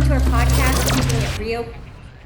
to our podcast, Keeping It Real.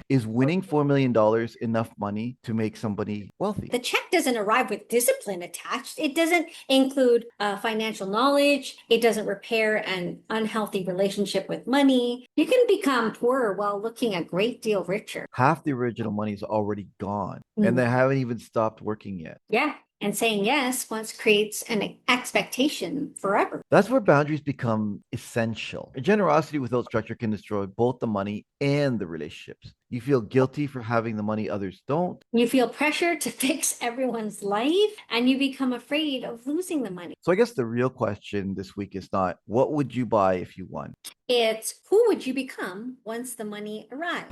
Is winning $4 million enough money to make somebody wealthy? The check doesn't arrive with discipline attached. It doesn't include financial knowledge. It doesn't repair an unhealthy relationship with money. You can become poorer while looking a great deal richer. Half the original money is already gone, and they haven't even stopped working yet. Yeah. And saying yes once creates an expectation forever. That's where boundaries become essential. Generosity without structure can destroy both the money and the relationships. You feel guilty for having the money others don't. You feel pressure to fix everyone's life, and you become afraid of losing the money. So I guess the real question this week is not, what would you buy if you won? It's, who would you become once the money arrives?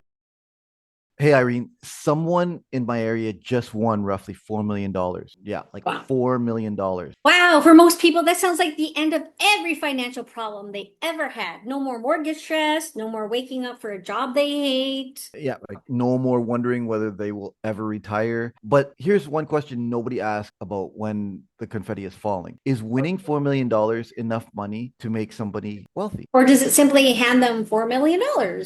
Hey, Irene, someone in my area just won roughly $4 million. Yeah, like Wow. $4 million. Wow, for most people, that sounds like the end of every financial problem they ever had. No more mortgage stress, no more waking up for a job they hate. Yeah, like no more wondering whether they will ever retire. But here's one question nobody asked about when the confetti is falling. Is winning $4 million enough money to make somebody wealthy? Or does it simply hand them $4 million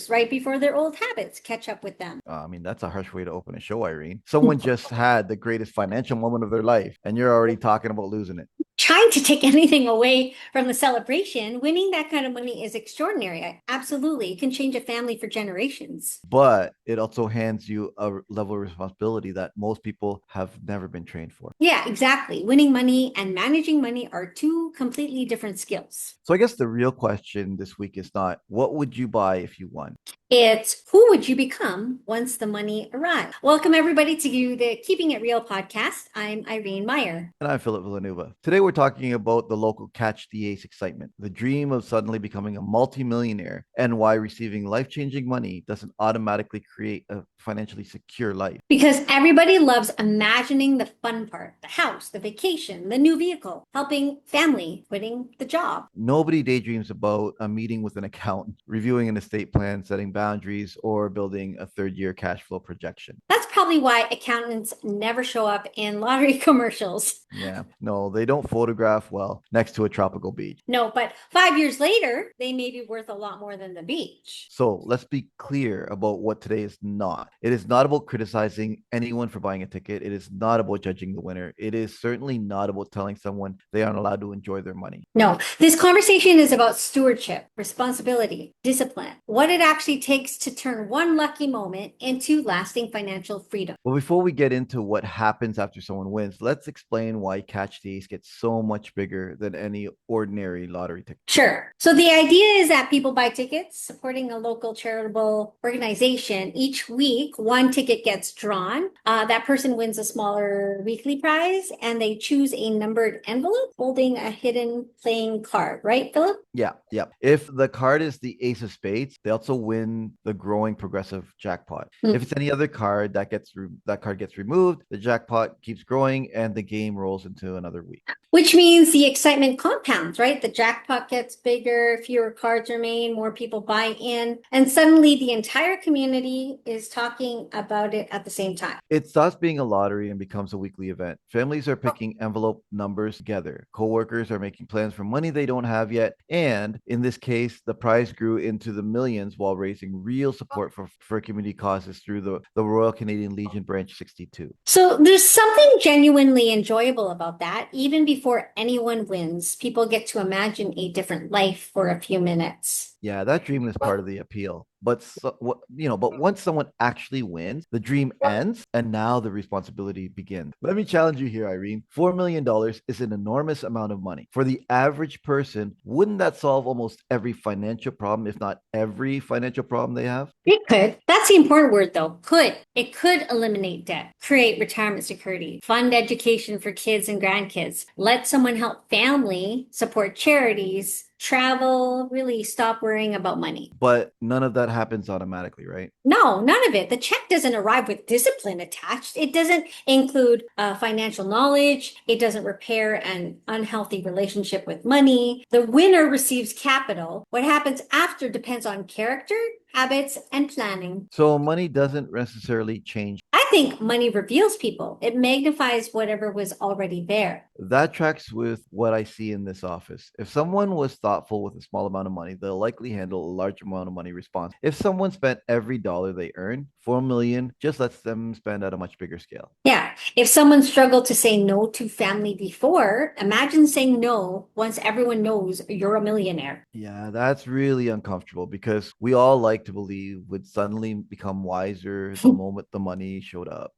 right before their old habits catch up with them? I mean, that's a harsh way to open a show, Irene. Someone just had the greatest financial moment of their life, and you're already talking about losing it. Trying to take anything away from the celebration, winning that kind of money is extraordinary. Absolutely. It can change a family for generations. But it also hands you a level of responsibility that most people have never been trained for. Yeah, exactly. Winning money and managing money are two completely different skills. So I guess the real question this week is not, what would you buy if you won? It's, who would you become once the money arrives? Welcome, everybody, to the Keeping It Real podcast. I'm Irene Meyer. And I'm Philip Villanueva. Today, we're talking about the local Catch the Ace excitement, the dream of suddenly becoming a multimillionaire, and why receiving life-changing money doesn't automatically create a financially secure life. Because everybody loves imagining the fun part, the house, the vacation, the new vehicle, helping family, quitting the job. Nobody daydreams about a meeting with an accountant, reviewing an estate plan, setting boundaries, or building a third-year cash flow projection. That's probably why accountants never show up in lottery commercials. Yeah, no, they don't photograph well next to a tropical beach. No, but 5 years later, they may be worth a lot more than the beach. So let's be clear about what today is not. It is not about criticizing anyone for buying a ticket. It is not about judging the winner. It is certainly not about telling someone they aren't allowed to enjoy their money. No, this conversation is about stewardship, responsibility, discipline, what it actually takes to turn one lucky moment into lasting financial freedom. Well, before we get into what happens after someone wins, let's explain why Catch the Ace gets so much bigger than any ordinary lottery ticket. Sure. So the idea is that people buy tickets supporting a local charitable organization. Each week, one ticket gets drawn. That person wins a smaller weekly prize, and they choose a numbered envelope holding a hidden playing card, right, Philip? Yeah. If the card is the Ace of Spades, they also win the growing progressive jackpot. If it's any other card, that card gets removed, the jackpot keeps growing, and the game rolls into another week. Which means the excitement compounds, right? The jackpot gets bigger, fewer cards remain, more people buy in, and suddenly the entire community is talking about it at the same time. It stops being a lottery and becomes a weekly event. Families are picking envelope numbers together. Coworkers are making plans for money they don't have yet. And in this case, the prize grew into the millions while raising real support for community causes through the Royal Canadian Legion Branch 62. So there's something genuinely enjoyable about that. Even before anyone wins, people get to imagine a different life for a few minutes. Yeah, that dream is part of the appeal. But once someone actually wins, the dream ends, and now the responsibility begins. Let me challenge you here, Irene. $4 million is an enormous amount of money. For the average person, wouldn't that solve almost every financial problem, if not every financial problem they have? It could. That's the important word, though. Could. It could eliminate debt, create retirement security, fund education for kids and grandkids, let someone help family, support charities, travel, really stop worrying about money. But none of that happens automatically, right? No, none of it. The check doesn't arrive with discipline attached. It doesn't include financial knowledge. It doesn't repair an unhealthy relationship with money. The winner receives capital. What happens after depends on character, habits, and planning. So money doesn't necessarily change. I think money reveals people. It magnifies whatever was already there. That tracks with what I see in this office. If someone was thoughtful with a small amount of money, they'll likely handle a large amount of money response. If someone spent every dollar they earn, 4 million just lets them spend at a much bigger scale. Yeah. If someone struggled to say no to family before, imagine saying no once everyone knows you're a millionaire. Yeah, that's really uncomfortable because we all like to believe would suddenly become wiser the moment the money showed up.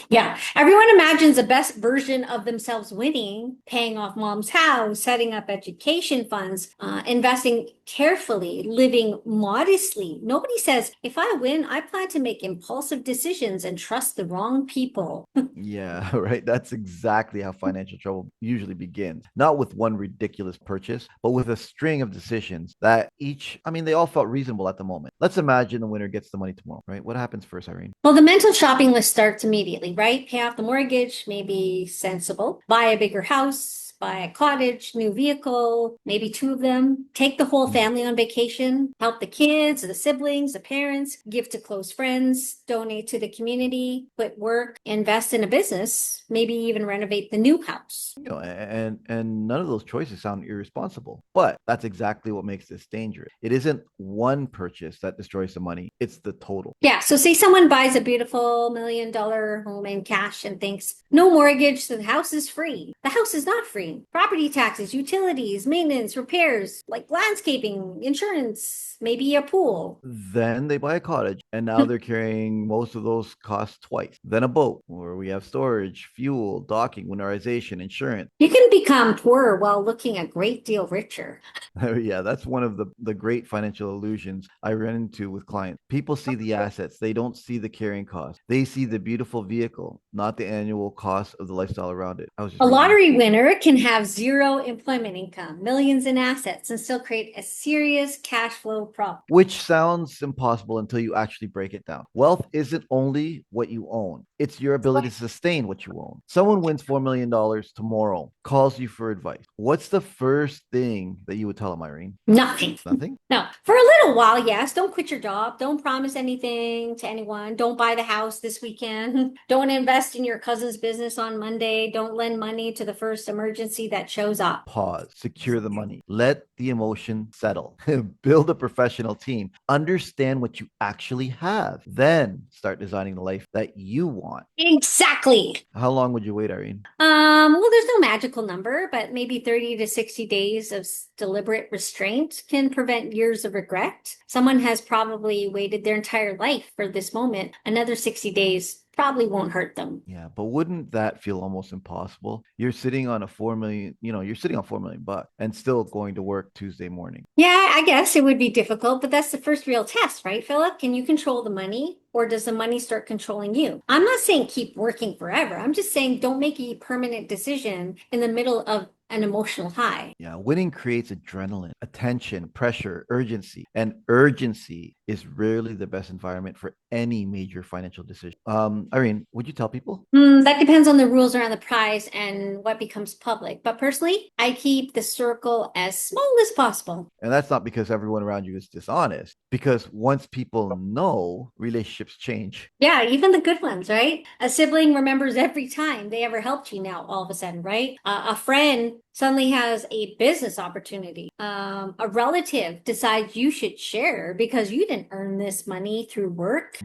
Yeah. Everyone imagines the best version of themselves winning, paying off mom's house, setting up education funds, investing carefully, living modestly. Nobody says, if I win, I plan to make impulsive decisions and trust the wrong people. Yeah, right. That's exactly how financial trouble usually begins. Not with one ridiculous purchase, but with a string of decisions that each, I mean, they all felt reasonable at the moment. Let's imagine the winner gets the money tomorrow, right? What happens first, Irene? Well, the mental shopping list starts immediately, right? Pay off the mortgage, maybe sensible. Buy a bigger house, buy a cottage, new vehicle, maybe two of them. Take the whole family on vacation. Help the kids, the siblings, the parents. Give to close friends. Donate to the community. Quit work. Invest in a business. Maybe even renovate the new house. And none of those choices sound irresponsible, but that's exactly what makes this dangerous. It isn't one purchase that destroys the money, it's the total. Yeah, so say someone buys a beautiful $1 million home in cash and thinks, no mortgage, so the house is free. The house is not free. Property taxes, utilities, maintenance, repairs, like landscaping, insurance, maybe a pool. Then they buy a cottage, and now they're carrying most of those costs twice. Then a boat, where we have storage, fuel, docking, winterization, insurance. You can become poorer while looking a great deal richer. Yeah, that's one of the great financial illusions I run into with clients. People see the assets, they don't see the carrying cost. They see the beautiful vehicle, not the annual cost of the lifestyle around it. I was just A reading. lottery winner can have zero employment income, millions in assets, and still create a serious cash flow problem. Which sounds impossible until you actually break it down. Wealth isn't only what you own, it's your ability to sustain what you own. Someone wins $4 million tomorrow, calls you for advice. What's the first thing that you would tell them, Irene? Nothing. Nothing? No, for a little while, yes. Don't quit your job. Don't promise anything to anyone. Don't buy the house this weekend. Don't invest in your cousin's business on Monday. Don't lend money to the first emergency that shows up. Pause, secure the money, let the emotion settle, build a professional team, understand what you actually have, then start designing the life that you want. Exactly. How long would you wait, Irene? Well, there's no magical number, but maybe 30 to 60 days of deliberate restraint can prevent years of regret. Someone has probably waited their entire life for this moment. Another 60 days probably won't hurt them. Yeah, but wouldn't that feel almost impossible? You're sitting on a 4 million, you're sitting on 4 million bucks and still going to work Tuesday morning. Yeah, I guess it would be difficult, but that's the first real test, right, Philip? Can you control the money or does the money start controlling you? I'm not saying keep working forever. I'm just saying don't make a permanent decision in the middle of an emotional high. Yeah, winning creates adrenaline, attention, pressure, urgency, and urgency is rarely the best environment for any major financial decision. Irene, would you tell people? That depends on the rules around the prize and what becomes public. But personally, I keep the circle as small as possible. And that's not because everyone around you is dishonest, because once people know, relationships change. Yeah, even the good ones, right? A sibling remembers every time they ever helped you now, all of a sudden, right? A friend suddenly has a business opportunity. A relative decides you should share because you didn't earn this money through work.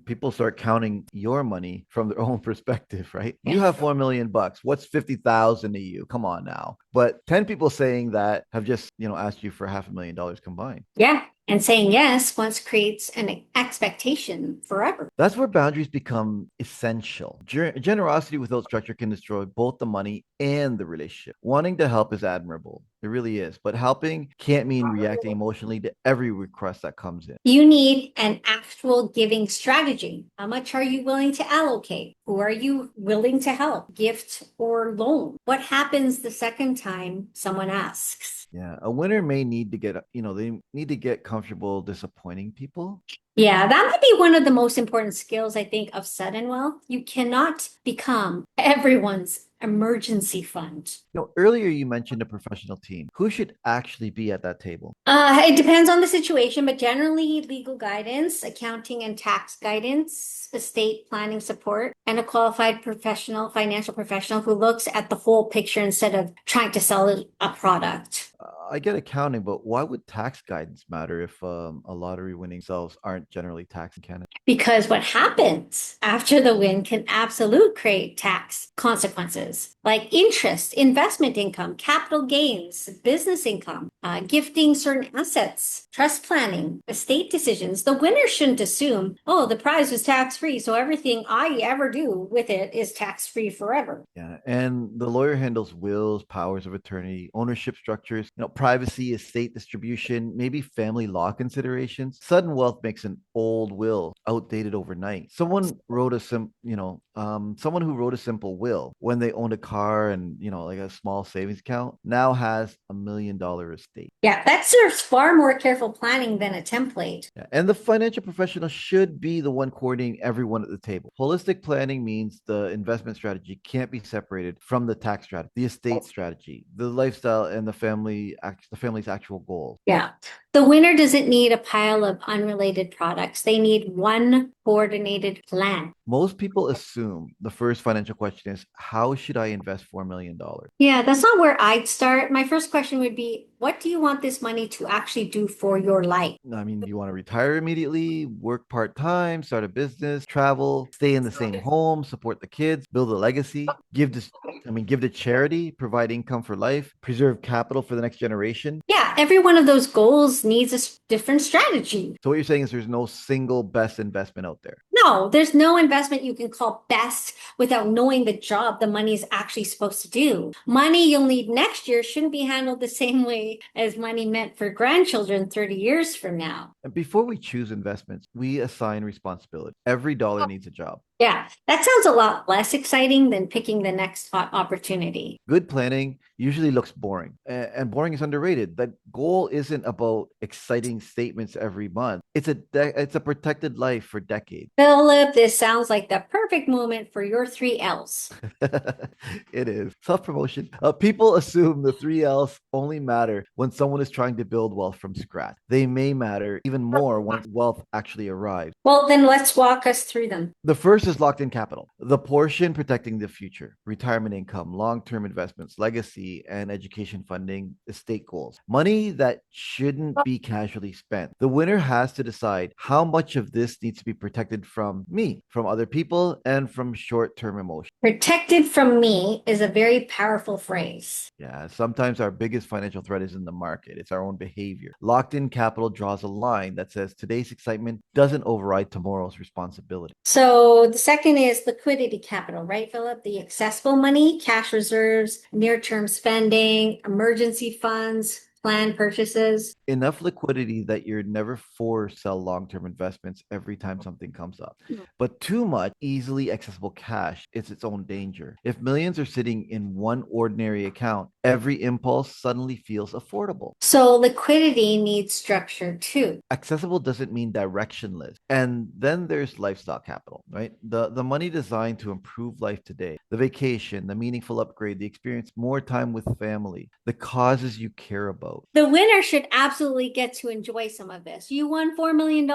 People start counting your money from their own perspective, right? Yeah. You have 4 million bucks. What's 50,000 to you? Come on now. But 10 people saying that have just, asked you for $500,000 combined. Yeah. And saying yes once creates an expectation forever. That's where boundaries become essential. Generosity without structure can destroy both the money and the relationship. Wanting to help is admirable. It really is. But helping can't mean reacting emotionally to every request that comes in. You need an actual giving strategy. How much are you willing to allocate? Who are you willing to help? Gift or loan? What happens the second time someone asks? Yeah, a winner may need to get, they need to get comfortable disappointing people. Yeah, that might be one of the most important skills, I think, of sudden wealth. You cannot become everyone's emergency fund. Earlier you mentioned a professional team. Who should actually be at that table? It depends on the situation, but generally legal guidance, accounting and tax guidance, estate planning support, and a qualified professional, financial professional who looks at the whole picture instead of trying to sell a product. I get accounting, but why would tax guidance matter if a lottery winning sales aren't generally taxed in Canada? Because what happens after the win can absolute create tax consequences like interest, investment income, capital gains, business income, gifting certain assets, trust planning, estate decisions. The winner shouldn't assume, oh, the prize was tax free, so everything I ever do with it is tax free forever. Yeah, and the lawyer handles wills, powers of attorney, ownership structures, privacy, estate distribution, maybe family law considerations. Sudden wealth makes an old will outdated overnight. Someone who wrote a simple will when they owned a car and like a small savings account now has $1 million estate. Yeah, that serves far more careful planning than a template. Yeah, and the financial professional should be the one coordinating everyone at the table. Holistic planning means the investment strategy can't be separated from the tax strategy, the estate strategy, the lifestyle, and the family's actual goals. Yeah. The winner doesn't need a pile of unrelated products. They need one coordinated plan. Most people assume the first financial question is, how should I invest $4 million? Yeah, that's not where I'd start. My first question would be, what do you want this money to actually do for your life? I mean, do you want to retire immediately, work part-time, start a business, travel, stay in the same home, support the kids, build a legacy, give to charity, provide income for life, preserve capital for the next generation? Yeah, every one of those goals needs a different strategy. So what you're saying is there's no single best investment out there. No, there's no investment you can call best without knowing the job the money is actually supposed to do. Money you'll need next year shouldn't be handled the same way as money meant for grandchildren 30 years from now. And before we choose investments, we assign responsibility. Every dollar needs a job. Yeah, that sounds a lot less exciting than picking the next hot opportunity. Good planning usually looks boring, and boring is underrated. The goal isn't about exciting statements every month. It's a protected life for decades. Philip, this sounds like the perfect moment for your 3 L's. It is self-promotion. People assume the 3 L's only matter when someone is trying to build wealth from scratch. They may matter even more once wealth actually arrives. Well, then let's walk us through them. The first is locked in capital, the portion protecting the future, retirement income, long-term investments, legacy, and education funding, estate goals. Money that shouldn't be casually spent. The winner has to decide how much of this needs to be protected from me, from other people, and from short-term emotion. Protected from me is a very powerful phrase. Yeah, sometimes our biggest financial threat is in the market. It's our own behavior. Locked in capital draws a line that says today's excitement doesn't override tomorrow's responsibility. So the second is liquidity capital, right, Philip? The accessible money, cash reserves, near-term spending, emergency funds, planned purchases. Enough liquidity that you're never forced to sell long-term investments every time something comes up. But too much easily accessible cash is its own danger. If millions are sitting in one ordinary account, every impulse suddenly feels affordable. So liquidity needs structure too. Accessible doesn't mean directionless. And then there's lifestyle capital, right? The money designed to improve life today, the vacation, the meaningful upgrade, the experience, more time with family, the causes you care about. The winner should absolutely get to enjoy some of this. You won $4 million,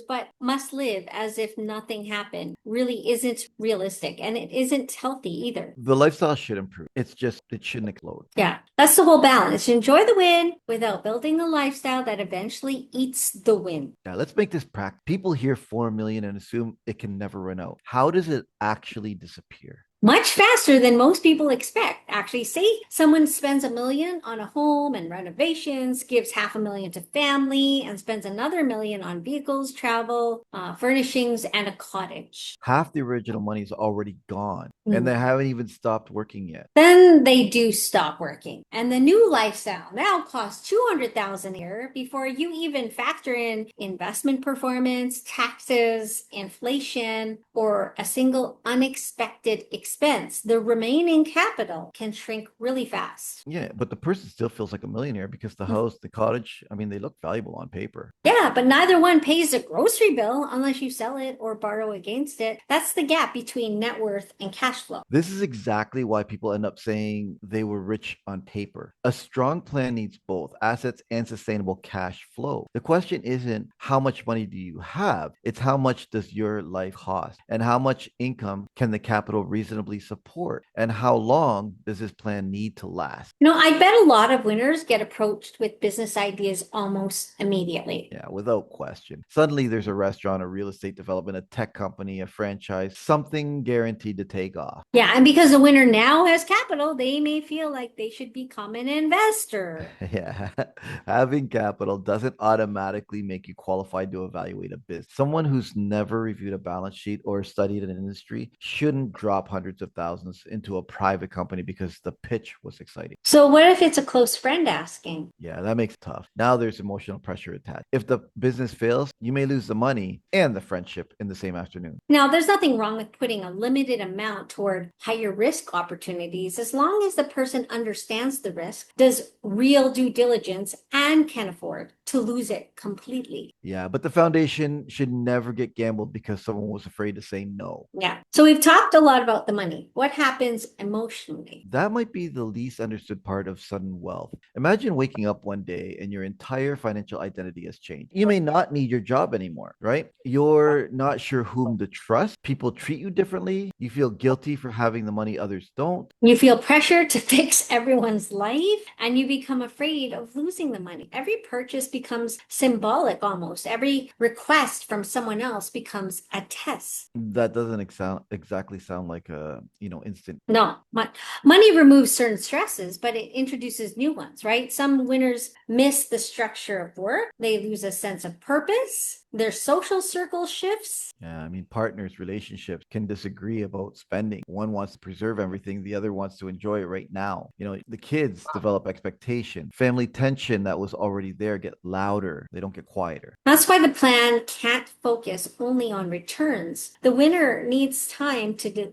but must live as if nothing happened really isn't realistic, and it isn't healthy either. The lifestyle should improve. It shouldn't explode. Yeah, that's the whole balance. Enjoy the win without building a lifestyle that eventually eats the win. Now, let's make this practical. People hear 4 million and assume it can never run out. How does it actually disappear? Much faster than most people expect. Actually, say someone spends $1 million on a home and renovations, gives $500,000 to family, and spends another $1 million on vehicles, travel, furnishings, and a cottage. Half the original money is already gone, and they haven't even stopped working yet. Then they do stop working. And the new lifestyle now costs $200,000 a year before you even factor in investment performance, taxes, inflation, or a single unexpected expense. expense, the remaining capital can shrink really fast. Yeah, but the person still feels like a millionaire because the house, the cottage, I mean, they look valuable on paper. Yeah, but neither one pays the grocery bill unless you sell it or borrow against it. That's the gap between net worth and cash flow. This is exactly why people end up saying they were rich on paper. A strong plan needs both assets and sustainable cash flow. The question isn't how much money do you have, it's how much does your life cost and how much income can the capital reasonably support and how long does this plan need to last? I bet a lot of winners get approached with business ideas almost immediately. Yeah, without question. Suddenly there's a restaurant, a real estate development, a tech company, a franchise, something guaranteed to take off. Yeah, and because the winner now has capital, they may feel like they should become an investor. Yeah, having capital doesn't automatically make you qualified to evaluate a business. Someone who's never reviewed a balance sheet or studied an industry shouldn't drop hundreds of thousands into a private company because the pitch was exciting. So what if it's a close friend asking? Yeah, that makes it tough. Now there's emotional pressure attached. If the business fails, you may lose the money and the friendship in the same afternoon. Now, there's nothing wrong with putting a limited amount toward higher risk opportunities as long as the person understands the risk, does real due diligence, and can afford to lose it completely. Yeah, but the foundation should never get gambled because someone was afraid to say no. Yeah. So we've talked a lot about the money. What happens emotionally? That might be the least understood part of sudden wealth. Imagine waking up one day and your entire financial identity has changed. You may not need your job anymore, right? You're not sure whom to trust. People treat you differently. You feel guilty for having the money others don't. You feel pressure to fix everyone's life, and you become afraid of losing the money. Every purchase becomes symbolic almost. Every request from someone else becomes a test. That doesn't exactly sound like a, instant. No, money removes certain stresses, but it introduces new ones, right? Some winners miss the structure of work. They lose a sense of purpose. Their social circle shifts. Yeah, I mean, partners, relationships can disagree about spending. One wants to preserve everything, the other wants to enjoy it right now. The kids develop expectation. Family tension that was already there get louder. They don't get quieter. That's why the plan can't focus only on returns. The winner needs time to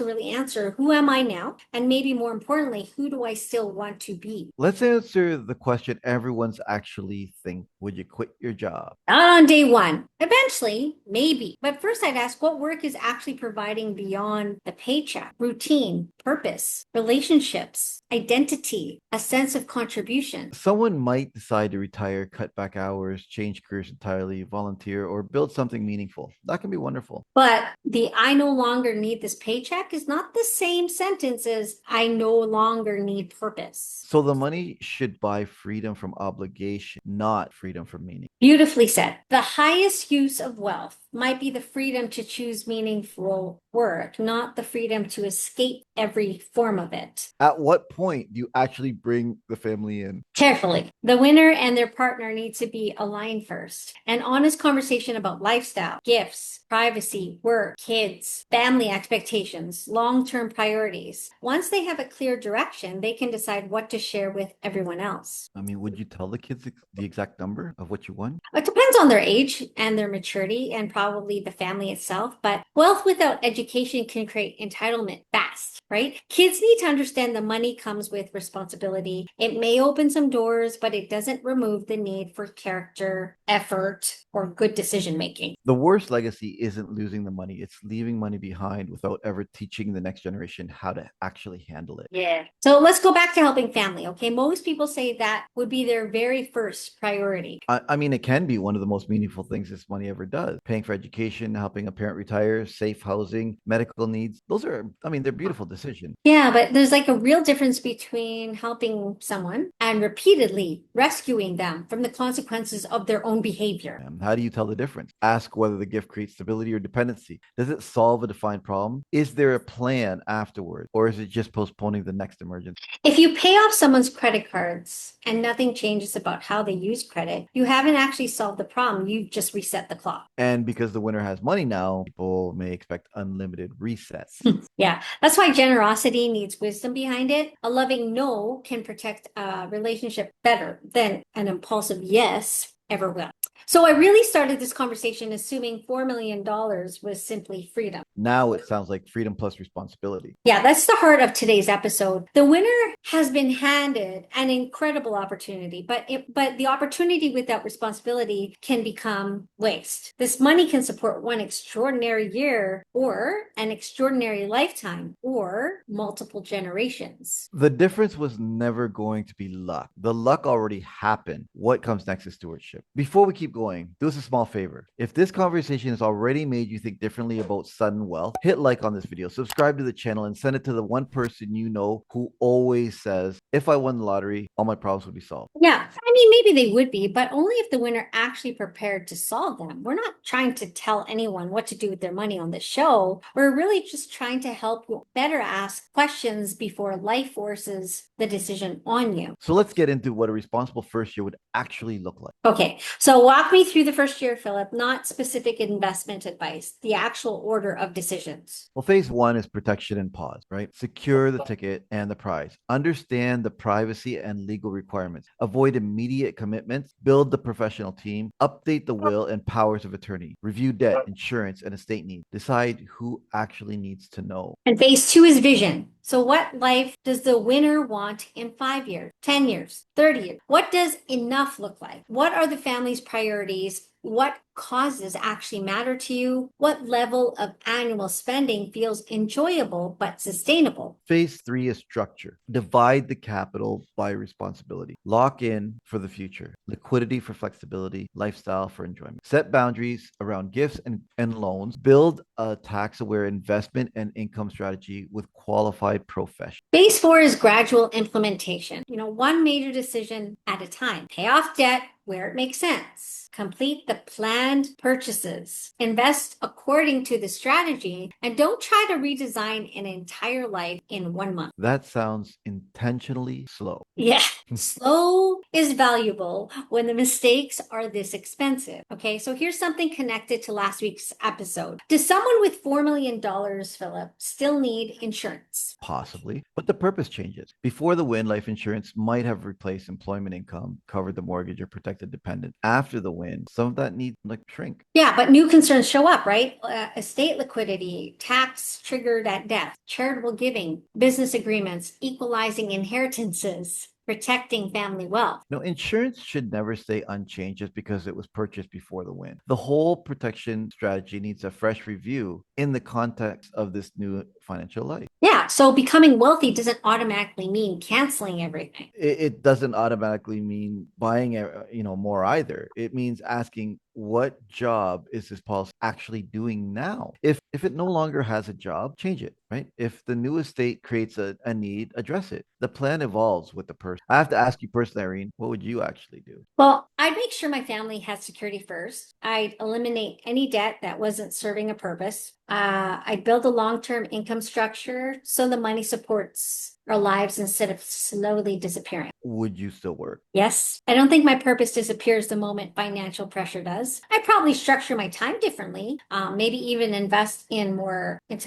really answer, who am I now? And maybe more importantly, who do I still want to be? Let's answer the question everyone's actually think. Would you quit your job? Not on day one. Eventually, maybe. But first, I'd ask what work is actually providing beyond the paycheck: routine, purpose, relationships, identity, a sense of contribution. Someone might decide to retire, cut back hours, change careers entirely, volunteer, or build something meaningful. That can be wonderful. But the I no longer need this paycheck is not the same sentence as I no longer need purpose. So the money should buy freedom from obligation, not freedom from meaning. Beautifully said. The highest use of wealth might be the freedom to choose meaningful work, not the freedom to escape every form of it. At what point do you actually bring the family in? Carefully. The winner and their partner need to be aligned first. An honest conversation about lifestyle, gifts, privacy, work, kids, family expectations, long-term priorities. Once they have a clear direction, they can decide what to share with everyone else. I mean, would you tell the kids the exact number of what you want? It depends on their age and their maturity and probably the family itself, but wealth without education can create entitlement fast, right? Kids need to understand the money comes with responsibility. It may open some doors, but it doesn't remove the need for character, effort, or good decision making. The worst legacy isn't losing the money, it's leaving money behind without ever teaching the next generation how to actually handle it. Yeah. So let's go back to helping family, okay? Most people say that would be their very first priority. I mean, it can be one of the most meaningful things this money ever does. Paying for education, helping a parent retire, safe housing, medical needs. Those are, they're beautiful decisions. Yeah, but there's like a real difference between helping someone and repeatedly rescuing them from the consequences of their own behavior. How do you tell the difference? Ask whether the gift creates stability or dependency. Does it solve a defined problem? Is there a plan afterward? Or is it just postponing the next emergency? If you pay off someone's credit cards and nothing changes about how they use credit, you haven't actually solved the problem. You've just reset the clock. And because the winner has money now, people may expect unlimited resets. Yeah, that's why generosity needs wisdom behind it. A loving no can protect a relationship better than an impulsive yes ever will. So I really started this conversation assuming $4 million was simply freedom. Now it sounds like freedom plus responsibility. Yeah, that's the heart of today's episode. The winner has been handed an incredible opportunity, but the opportunity without responsibility can become waste. This money can support one extraordinary year or an extraordinary lifetime or multiple generations. The difference was never going to be luck. The luck already happened. What comes next is stewardship. Before we keep going, do us a small favor. If this conversation has already made you think differently about sudden wealth, hit like on this video, subscribe to the channel, and send it to the one person you know who always says, if I won the lottery, all my problems would be solved. Yeah, I mean, maybe they would be, but only if the winner actually prepared to solve them. We're not trying to tell anyone what to do with their money on the show. We're really just trying to help you better ask questions before life forces the decision on you. So let's get into what a responsible first year would actually look like. Okay, so walk me through the first year, Philip, not specific investment advice, the actual order of decisions. Well, phase one is protection and pause, right? Secure the ticket and the prize. Understand the privacy and legal requirements. Avoid immediate commitments. Build the professional team. Update the will and powers of attorney. Review debt, insurance, and estate needs. Decide who actually needs to know. And phase two is vision. So what life does the winner want in 5 years, 10 years, 30 years? What does enough look like? What are the family's priorities? What causes actually matter to you? What level of annual spending feels enjoyable but sustainable? Phase three is structure. Divide the capital by responsibility. Lock in for the future. Liquidity for flexibility. Lifestyle for enjoyment. Set boundaries around gifts and loans. Build a tax-aware investment and income strategy with qualified professionals. Phase four is gradual implementation. One major decision at a time. Pay off debt where it makes sense. Complete the planned purchases. Invest according to the strategy and don't try to redesign an entire life in 1 month. That sounds intentionally slow. Yeah, slow is valuable when the mistakes are this expensive. Okay, so here's something connected to last week's episode. Does someone with $4 million, Philip, still need insurance? Possibly, but the purpose changes. Before the win, life insurance might have replaced employment income, covered the mortgage, or protected dependent. After the win, some of that need shrink. Yeah, but new concerns show up, right? Estate liquidity, tax triggered at death, charitable giving, business agreements, equalizing inheritances, protecting family wealth. No, insurance should never stay unchanged just because it was purchased before the win. The whole protection strategy needs a fresh review in the context of this new financial life. Yeah, so becoming wealthy doesn't automatically mean canceling everything. It doesn't automatically mean buying more either. It means asking, what job is this policy actually doing now? If it no longer has a job, change it, right? If the new estate creates a need, address it. The plan evolves with the person. I have to ask you personally, Irene, what would you actually do? Well, I'd make sure my family has security first. I'd eliminate any debt that wasn't serving a purpose. I'd build a long-term income structure so the money supports our lives instead of slowly disappearing. Would you still work? Yes. I don't think my purpose disappears the moment financial pressure does. I'd probably structure my time differently, maybe even invest into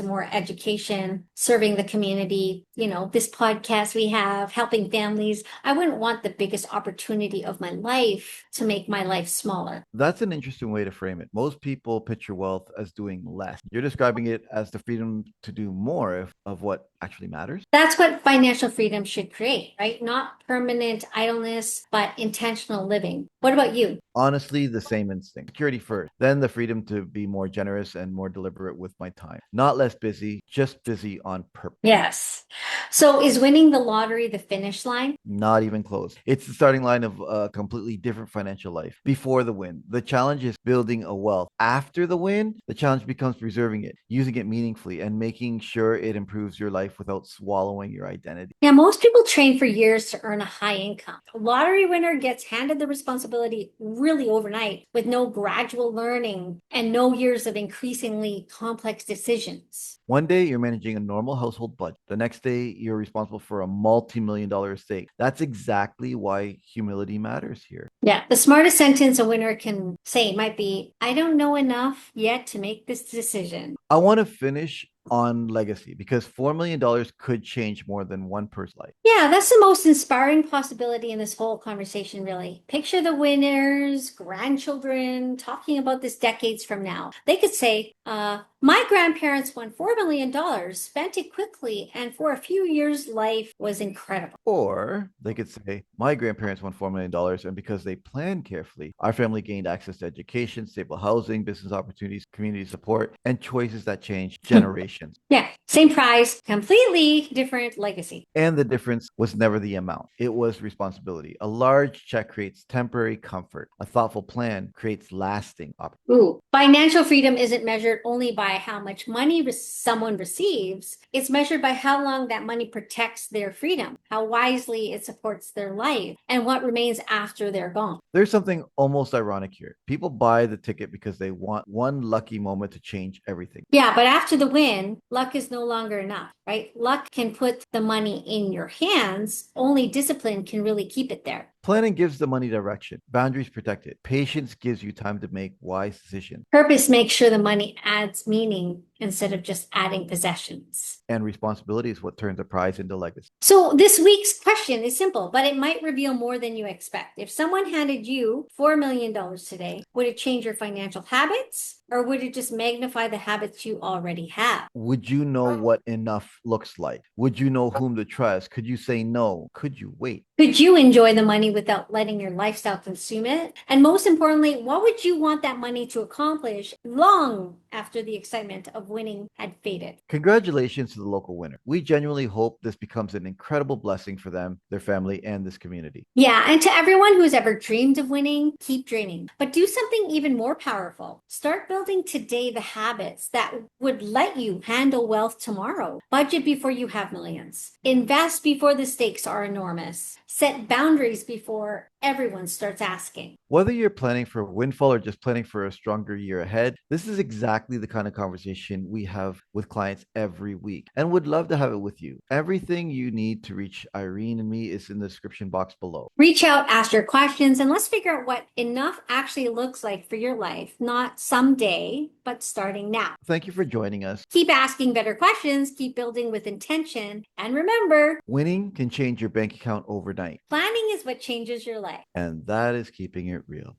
more education, serving the community, this podcast we have, helping families. I wouldn't want the biggest opportunity of my life to make my life smaller. That's an interesting way to frame it. Most people picture wealth as doing less. You're describing it as the freedom to do more of what actually matters. That's what financial freedom should create, right? Not permanent idleness, but intentional living. What about you? Honestly, the same instinct. Security first, then the freedom to be more generous and more deliberate with my time. Not less busy, just busy on purpose. Yes. So is winning the lottery the finish line? Not even close. It's the starting line of a completely different financial life. Before the win, the challenge is building a wealth. After the win, the challenge becomes preserving it, using it meaningfully, and making sure it improves your life without swallowing your identity. Yeah, most people train for years to earn a high income. A lottery winner gets handed the responsibility really overnight with no gradual learning and no years of increasingly complex decisions. One day you're managing a normal household budget. The next day you're responsible for a multi-million-dollar estate. That's exactly why humility matters here. Yeah, the smartest sentence a winner can say might be, I don't know enough yet to make this decision. I want to finish on legacy because $4 million could change more than one person's life. Yeah, that's the most inspiring possibility in this whole conversation, really. Picture the winners, grandchildren talking about this decades from now. They could say, my grandparents won $4 million, spent it quickly, and for a few years, life was incredible. Or they could say, my grandparents won $4 million, and because they planned carefully, our family gained access to education, stable housing, business opportunities, community support, and choices that change generations. Yeah, same prize, completely different legacy. And the difference was never the amount, it was responsibility. A large check creates temporary comfort, a thoughtful plan creates lasting opportunity. Ooh, financial freedom isn't measured only by how much money someone receives. It's measured by how long that money protects their freedom, how wisely it supports their life, and what remains after they're gone. There's something almost ironic here. People buy the ticket because they want one lucky moment to change everything. Yeah, but after the win, luck is no longer enough, right? Luck can put the money in your hands. Only discipline can really keep it there. Planning gives the money direction, boundaries protect it. Patience gives you time to make wise decisions. Purpose makes sure the money adds meaning instead of just adding possessions. And responsibility is what turns a prize into legacy. So this week's question is simple, but it might reveal more than you expect. If someone handed you $4 million today, would it change your financial habits? Or would it just magnify the habits you already have? Would you know what enough looks like? Would you know whom to trust? Could you say no? Could you wait? Could you enjoy the money without letting your lifestyle consume it? And most importantly, what would you want that money to accomplish long after the excitement of winning had faded? Congratulations to the local winner. We genuinely hope this becomes an incredible blessing for them, their family, and this community. Yeah, and to everyone who's ever dreamed of winning, keep dreaming. But do something even more powerful. Start building today the habits that would let you handle wealth tomorrow. Budget before you have millions. Invest before the stakes are enormous. Set boundaries before everyone starts asking. Whether you're planning for a windfall or just planning for a stronger year ahead, this is exactly the kind of conversation we have with clients every week and would love to have it with you. Everything you need to reach Irene and me is in the description box below. Reach out, ask your questions, and let's figure out what enough actually looks like for your life, not someday, but starting now. Thank you for joining us. Keep asking better questions, keep building with intention, and remember, winning can change your bank account overnight. Planning is what changes your life. And that is keeping it real.